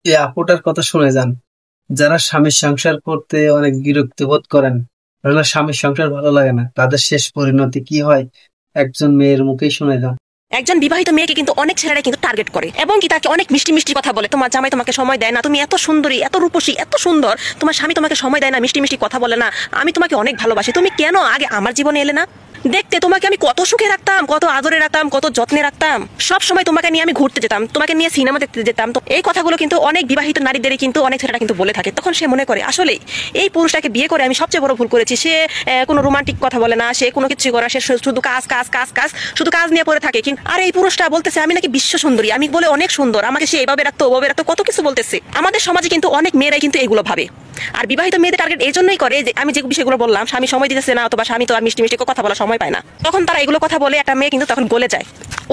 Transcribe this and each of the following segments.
এই আপুটার কথা শুনে যান। যারা স্বামীর সংসার করতে অনেক বিরক্তি বোধ করেন, যারা স্বামীর সংসার ভালো লাগে না, তাদের শেষ পরিণতি কি হয় একজন মেয়ের মুখেই শুনে যান। একজন বিবাহিত মেয়েকে কিন্তু অনেক ছেলেরা কিন্তু টার্গেট করে এবং কি তাকে অনেক মিষ্টি মিষ্টি কথা বলে, তোমার জামাই তোমাকে সময় দেয় না, তুমি এত সুন্দরী এত রূপসী এত সুন্দর, তোমার স্বামী তোমাকে সময় দেয় না, মিষ্টি মিষ্টি কথা বলে না, আমি তোমাকে অনেক ভালোবাসি, তুমি কেন আগে আমার জীবনে এলে না? দেখতে তোমাকে আমি কত সুখে রাখতাম, কত আদরে রাখতাম, কত যত্নে রাখতাম, সব সময় তোমাকে নিয়ে আমি ঘুরতে যেতাম, তোমাকে নিয়ে সিনেমা দেখতে যেতাম। তো এই কথাগুলো কিন্তু অনেক বিবাহিত নারীদেরই কিন্তু অনেক ছেলেরা কিন্তু বলে থাকে। তখন সে মনে করে আসলেই এই পুরুষটাকে বিয়ে করে আমি সবচেয়ে বড় ভুল করেছি। সে কোনো রোমান্টিক কথা বলে না, সে কোনো কিছু করে না, সে শুধু কাজ কাজ কাজ কাজ, শুধু কাজ নিয়ে পড়ে থাকে। কিন্তু আর এই পুরুষটা বলতেছে আমি নাকি বিশ্ব সুন্দরী, আমি বলে অনেক সুন্দর, আমাকে সে এইভাবে রাখতো ওভাবে রাখতো, কত কিছু বলতেছে। আমাদের সমাজে কিন্তু অনেক মেয়েরাই কিন্তু এগুলো ভাবে। আর বিবাহিত মেয়েদের টার্গেট এই জন্যই করে যে আমি যে বিষয়গুলো বললাম, স্বামী সময় দিতেছে না অথবা স্বামী তো আর মিষ্টি মিষ্টি কথা বলার সময় পায় না, তখন তারা এগুলো কথা বলে একটা মেয়ে কিন্তু তখন গলে যায়।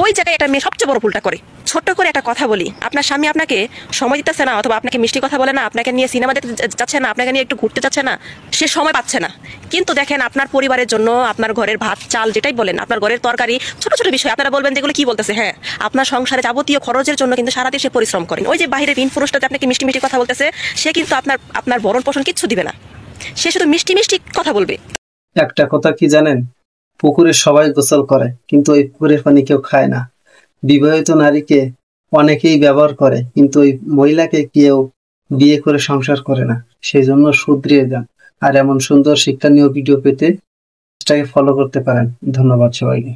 ওই জায়গায় একটা মেয়ে সবচেয়ে বড় ভুলটা করে। ছোট্ট করে একটা কথা বলি, আপনার স্বামী আপনাকে সময় দিতেছে না অথবা আপনাকে মিষ্টি কথা বলে না, আপনাকে নিয়ে সিনেমা দেখতে যাচ্ছে না, আপনাকে নিয়ে একটু ঘুরতে যাচ্ছে না, সে সময় পাচ্ছে না। কিন্তু দেখেন আপনার পরিবারের জন্য আপনার ঘরের ভাত চাল যেটাই বলেন, আপনার ঘরের তরকারি, ছোট ছোট বিষয় আপনারা বলবেন যেগুলো কি বলতেছে, হ্যাঁ আপনার সংসারে যাবতীয় খরচের জন্য কিন্তু সারাদিন সে পরিশ্রম করেন। ওই যে বাইরের তিন পুরুষটাতে আপনাকে মিষ্টি মিষ্টি কথা বলতেছে, সে কিন্তু আপনার আপনার ভরণ পোষণ কিচ্ছু দিবে না, সে শুধু মিষ্টি মিষ্টি কথা বলবে। একটা কথা কি জানেন, পুকুরে সবাই গোসল করে কিন্তু ওই পুকুরের পানি কেউ খায় না। বিবাহিত নারীকে অনেকেই ব্যবহার করে কিন্তু ওই মহিলাকে কেউ বিয়ে করে সংসার করে না। সেই জন্য শুধরিয়ে যান। আর এমন সুন্দর শিক্ষণীয় ভিডিও পেতে পেজটাকে ফলো করতে পারেন। ধন্যবাদ সবাইকে।